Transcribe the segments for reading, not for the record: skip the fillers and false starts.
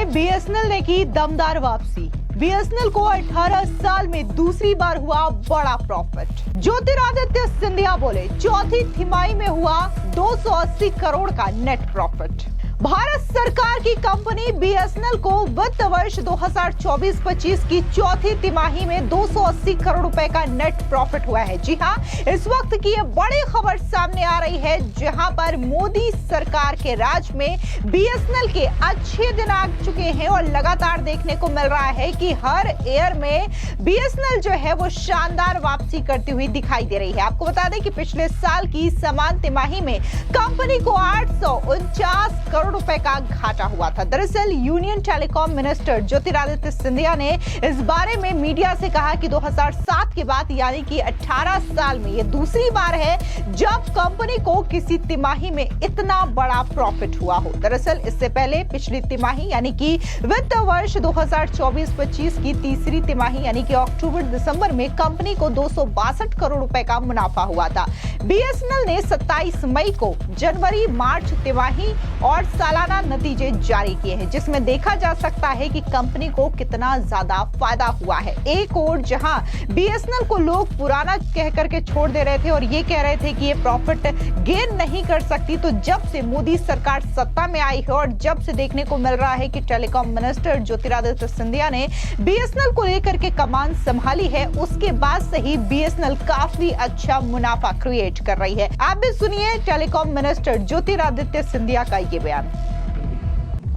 में बीएसएनएल ने की दमदार वापसी। बीएसएनएल को 18 साल में दूसरी बार हुआ बड़ा प्रॉफिट। ज्योतिरादित्य सिंधिया बोले चौथी तिमाही में हुआ 280 करोड़ का नेट प्रॉफिट। भारत सरकार की कंपनी बीएसएनएल को वित्त वर्ष 2024-25 की चौथी तिमाही में 280 करोड़ रुपए का नेट प्रॉफिट हुआ है। जी हां, इस वक्त की ये बड़ी खबर सामने आ रही है, जहां पर मोदी सरकार के राज में बीएसएनएल के अच्छे दिन आ चुके हैं और लगातार देखने को मिल रहा है कि हर ईयर में बीएसएनएल जो है वो शानदार वापसी करती हुई दिखाई दे रही है। आपको बता दें कि पिछले साल की समान तिमाही में कंपनी को 849 करोड़ रुपए का घाटा हुआ था। दरअसल union telecom minister Jyotiraditya Scindia ने इस बारे में मीडिया से कहा कि 2007 के बाद यानी कि 18 साल में ये दूसरी बार है जब कंपनी को किसी तिमाही में इतना बड़ा प्रॉफिट हुआ हो। दरअसल इससे पहले पिछली तिमाही यानी कि वित्त वर्ष 2024-25 की तीसरी तिमाही यानी कि अक्टूबर दिसंबर में कंपनी को 262 करोड़ रुपए का मुनाफा हुआ था। बीएसएनएल ने 27 मई को जनवरी मार्च तिमाही और सालाना नतीजे जारी किए हैं, जिसमें देखा जा सकता है कि कंपनी को कितना ज्यादा फायदा हुआ है। एक और जहां बीएसएनएल को लोग पुराना कह करके छोड़ दे रहे थे और ये कह रहे थे कि ये प्रॉफिट गेन नहीं कर सकती, तो जब से मोदी सरकार सत्ता में आई है और जब से देखने को मिल रहा है कि टेलीकॉम मिनिस्टर ज्योतिरादित्य सिंधिया ने बीएसएनएल को लेकर के कमान संभाली है, उसके बाद से ही बीएसएनएल काफी अच्छा मुनाफा क्रिएट कर रही है। आप भी सुनिए टेलीकॉम मिनिस्टर ज्योतिरादित्य सिंधिया का ये बयान।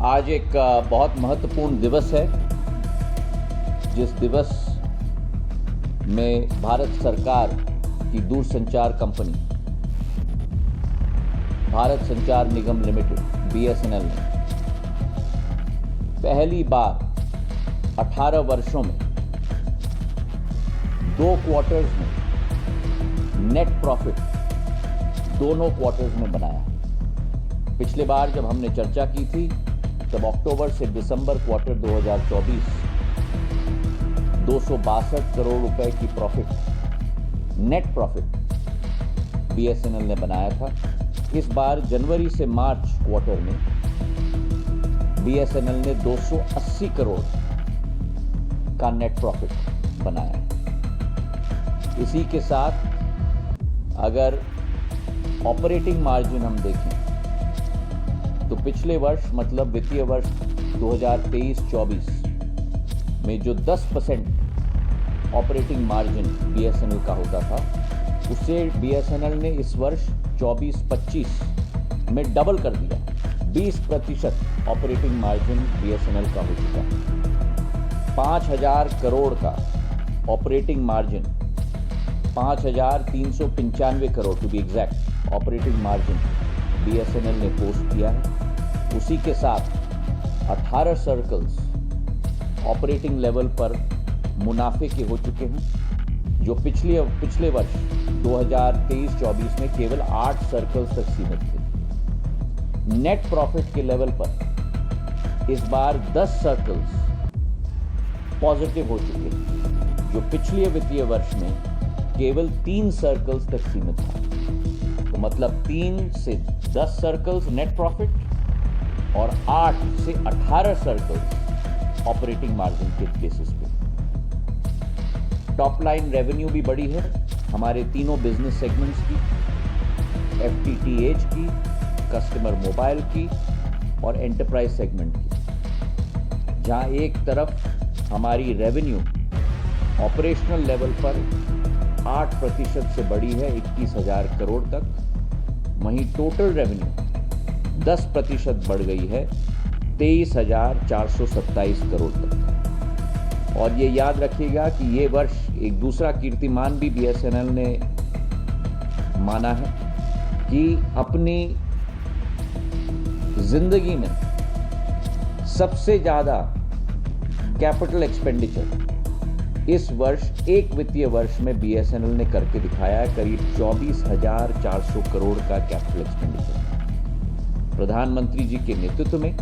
आज एक बहुत महत्वपूर्ण दिवस है, जिस दिवस में भारत सरकार की दूरसंचार कंपनी भारत संचार निगम लिमिटेड बीएसएनएल ने पहली बार 18 वर्षों में 2 क्वार्टर्स में नेट प्रॉफिट दोनों क्वार्टर्स में बनाया। पिछले बार जब हमने चर्चा की थी तब अक्टूबर से दिसंबर क्वार्टर 2024 262 करोड़ रुपए की प्रॉफिट नेट प्रॉफिट बीएसएनएल ने बनाया था। इस बार जनवरी से मार्च क्वार्टर में बीएसएनएल ने 280 करोड़ का नेट प्रॉफिट बनाया। इसी के साथ अगर ऑपरेटिंग मार्जिन हम देखें तो पिछले वर्ष मतलब वित्तीय वर्ष 2023-24 में जो 10% ऑपरेटिंग मार्जिन बीएसएनएल का होता था, उसे बीएसएनएल ने इस वर्ष 24-25 में डबल कर दिया। 20% ऑपरेटिंग मार्जिन बीएसएनएल का हो चुका है। 5,000 करोड़ का operating margin, 5,395 crore to be exact operating margin BSNL ने पोस्ट किया है। उसी के साथ 18 सर्कल्स ऑपरेटिंग लेवल पर मुनाफे के हो चुके हैं, जो पिछले वर्ष 2023-24 में केवल 8 सर्कल्स तक सीमित थे। नेट प्रॉफिट के लेवल पर इस बार 10 सर्कल्स पॉजिटिव हो चुके हैं, जो पिछले वित्तीय वर्ष में केवल 3 सर्कल्स तक सीमित था। तो मतलब 3 से 10 सर्कल्स नेट प्रॉफिट और 8 से 18 सर्कल्स ऑपरेटिंग मार्जिन के बेसिस पे। टॉप लाइन रेवेन्यू भी बढ़ी है हमारे तीनों बिजनेस सेगमेंट्स की, एफटीटीएच की, कस्टमर मोबाइल की और एंटरप्राइज सेगमेंट की। जहां एक तरफ हमारी रेवेन्यू ऑपरेशनल लेवल पर 8% से बढ़ी है 21,000 करोड़ तक, वहीं टोटल रेवेन्यू 10% बढ़ गई है 23,427 करोड़ तक। और ये याद रखिएगा कि ये वर्ष एक दूसरा कीर्तिमान भी बीएसएनएल ने माना है कि अपनी जिंदगी में सबसे ज्यादा कैपिटल एक्सपेंडिचर इस वर्ष एक वित्तीय वर्ष में बीएसएनएल ने करके दिखाया है, करीब 24,400 करोड़ का कैपिटल एक्सपेंडिचर। प्रधानमंत्री जी के नेतृत्व में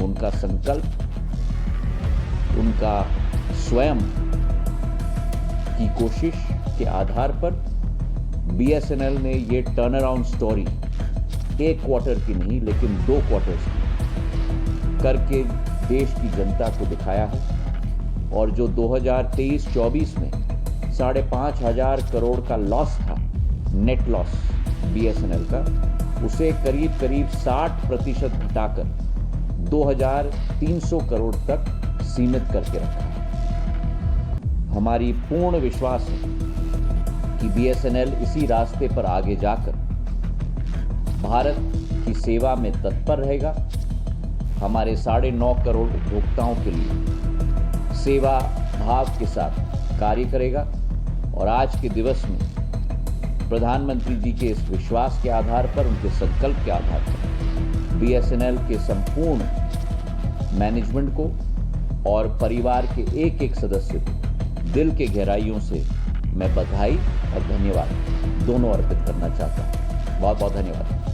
उनका संकल्प, उनका स्वयं की कोशिश के आधार पर बीएसएनएल ने ये टर्न अराउंड स्टोरी एक क्वार्टर की नहीं लेकिन 2 क्वार्टर्स की करके देश की जनता को दिखाया है और जो 2023-24 में 5,500 करोड़ का लॉस था, नेट लॉस BSNL का, उसे करीब 60% घटाकर 2,300 करोड़ तक सीमित करके रखा है। हमारी पूर्ण विश्वास है कि BSNL इसी रास्ते पर आगे जाकर भारत की सेवा में तत्पर रहेगा, हमारे 9.5 करोड़ उपभोक्ताओं के लिए सेवा भाव के साथ कार्य करेगा और आज के दिवस में प्रधानमंत्री जी के इस विश्वास के आधार पर, उनके संकल्प के आधार पर BSNL के संपूर्ण मैनेजमेंट को और परिवार के एक एक सदस्य को दिल के गहराइयों से मैं बधाई और धन्यवाद दोनों अर्पित करना चाहता हूँ। बहुत बहुत धन्यवाद।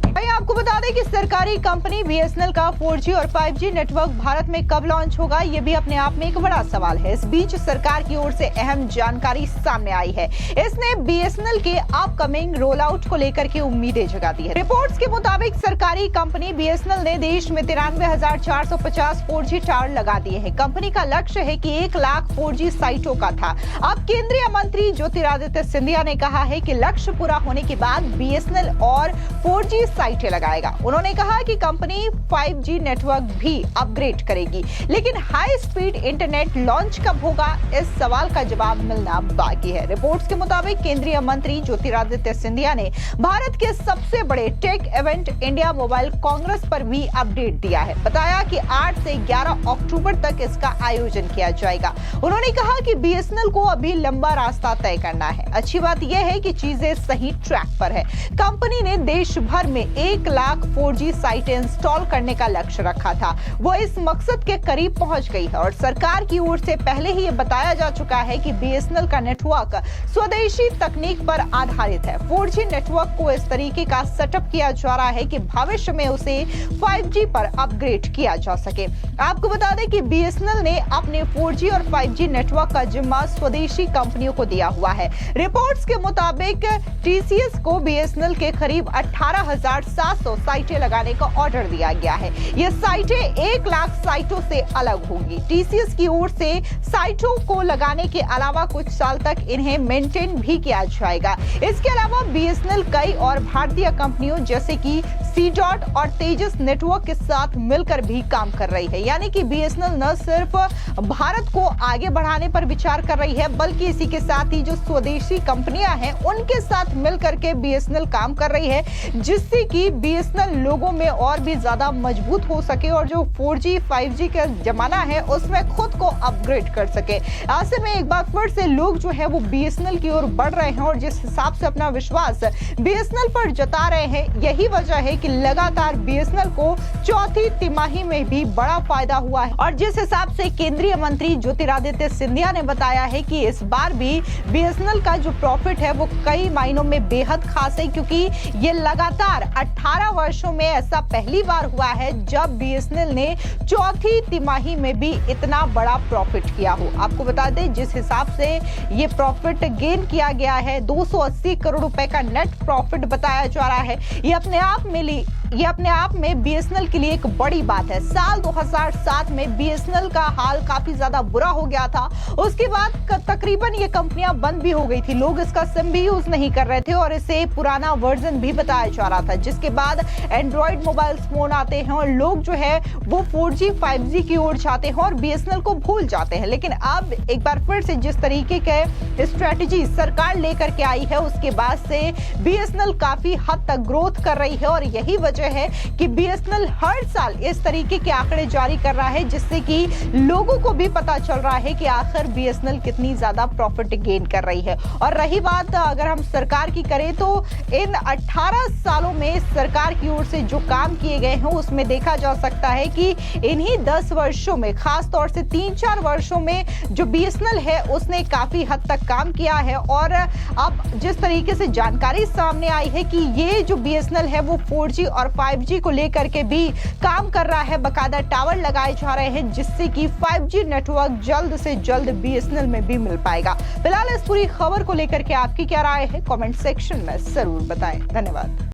भाई आपको बता दें कि सरकारी कंपनी BSNL का 4G और 5G नेटवर्क भारत में कब लॉन्च होगा, ये भी अपने आप में एक बड़ा सवाल है। इस बीच सरकार की ओर से अहम जानकारी सामने आई है। इसने BSNL के अपकमिंग रोल आउट को लेकर के उम्मीदें जगा दी है। रिपोर्ट्स के मुताबिक सरकारी कंपनी BSNL ने देश में 93,450 4G टावर लगा दिए हैं। कंपनी का लक्ष्य है कि 1 लाख 4G साइटों का था। अब केंद्रीय मंत्री ज्योतिरादित्य सिंधिया ने कहा है कि लक्ष्य पूरा होने के बाद BSNL और 4G साइटें लगाएगा। उन्होंने कहा कि कंपनी 5G नेटवर्क भी अपग्रेड करेगी, लेकिन हाई स्पीड इंटरनेट लॉन्च कब होगा, इस सवाल का जवाब मिलना बाकी है। रिपोर्ट्स के मुताबिक केंद्रीय मंत्री ज्योतिरादित्य सिंधिया ने भारत के सबसे बड़े tech event India mobile Congress पर भी अपडेट दिया है। बताया कि 8 से 11 अक्टूबर तक इसका आयोजन किया जाएगा। उन्होंने कहा कि BSNL को अभी लंबा रास्ता तय करना है। अच्छी बात यह है कि चीजें सही ट्रैक पर है। कंपनी ने देश भर में 1 लाख 4G साइटें इंस्टॉल करने का लक्ष्य रखा था। वो इस मकसद के करीब पहुंच गई है और सरकार की ओर से पहले ही ये बताया जा चुका है कि BSNL का नेटवर्क स्वदेशी तकनीक पर आधारित है। 4G नेटवर्क को इस तरीके का सेटअप किया जा रहा है कि भविष्य में उसे 5G पर अपग्रेड किया जा सके। आपको बता दें कि BSNL ने अपने 4G और 5G नेटवर्क का जिम्मा स्वदेशी कंपनियों को दिया हुआ है। रिपोर्ट्स के मुताबिक TCS को BSNL के करीब 18,700 साइटें लगाने का ऑर्डर दिया गया है। ये साइटें 1 लाख साइटों से अलग होंगी। TCS की ओर से साइटों को लगाने के अलावा कुछ साल तक इन्हें मेंटेन भी किया जाएगा। इसके अलावा BSNL कई और भारतीय कंपनियों जैसे कि C-Dot और तेजस नेटवर्क के साथ मिलकर भी काम कर रही है। यानी कि BSNL न सिर्फ भारत को आगे बढ़ाने पर विचार कर रही है, बल्कि इसी के साथ ही जो स्वदेशी कंपनियां हैं उनके साथ मिलकर के BSNL काम कर रही है, जिससे कि BSNL लोगों में और भी ज्यादा मजबूत हो सके और जो 4G 5G का जमाना है उसमें खुद को अपग्रेड कर सके। ऐसे में एक बार फिर से लोग जो है वो BSNL की ओर बढ़ रहे हैं और जिस हिसाब से अपना विश्वास BSNL पर जता रहे हैं, यही वजह है कि लगातार BSNL को चौथी तिमाही में भी बड़ा फायदा हुआ है। और जिस हिसाब से केंद्रीय मंत्री ज्योतिरादित्य सिंधिया ने बताया है कि इस बार भी BSNL का जो प्रॉफिट है वो कई मायनों में बेहद खास है, क्योंकि ये लगातार 18 वर्षों में ऐसा पहली बार हुआ है जब BSNL ने चौथी तिमाही में भी इतना बड़ा प्रॉफिट किया हो। आपको बता दें जिस हिसाब से ये प्रॉफिट गेन किया गया है, 280 करोड़ रुपए का नेट प्रॉफिट बताया जा रहा है। ये अपने आप में BSNL के लिए एक बड़ी बात है। साल 2007 में BSNL का हाल काफी ज्यादा बुरा हो गया था। उसके बाद तकरीबन ये कंपनियां बंद भी हो गई थी, लोग इसका सिम भी यूज नहीं कर रहे थे और इसे पुराना वर्जन भी बताया जा रहा था। जिसके बाद एंड्रॉइड मोबाइल फोन आते हैं और लोग जो है वो 4G 5G की ओर जाते हैं और BSNL को भूल जाते हैं। लेकिन अब एक बार फिर से जिस तरीके के स्ट्रेटेजी सरकार लेकर के आई है, उसके बाद से BSNL काफी हद तक ग्रोथ कर रही है और यही वजह है कि BSNL हर साल इस तरीके के आंकड़े जारी कर रहा है, जिससे कि लोगों को भी पता चल रहा है कि आखिर BSNL कितनी ज्यादा प्रॉफिट गेन कर रही है। और रही बात अगर हम सरकार की करें तो इन 18 सालों में सरकार की ओर से जो काम किए गए हैं उसमें देखा जा सकता है कि इन्हीं 10 वर्षों में, खास तौर से 3-4 वर्षों में जो BSNL है उसने काफी हद तक काम किया है। और अब जिस तरीके से जानकारी सामने आई है कि ये जो BSNL है वो 4G और 5G को लेकर के भी काम कर रहा है, बकायदा टावर लगाए जा रहे हैं, जिससे कि 5G नेटवर्क जल्द से जल्द BSNL में भी मिल पाएगा। फिलहाल इस पूरी खबर को लेकर के आपकी क्या राय है, कमेंट सेक्शन में जरूर बताएं। धन्यवाद।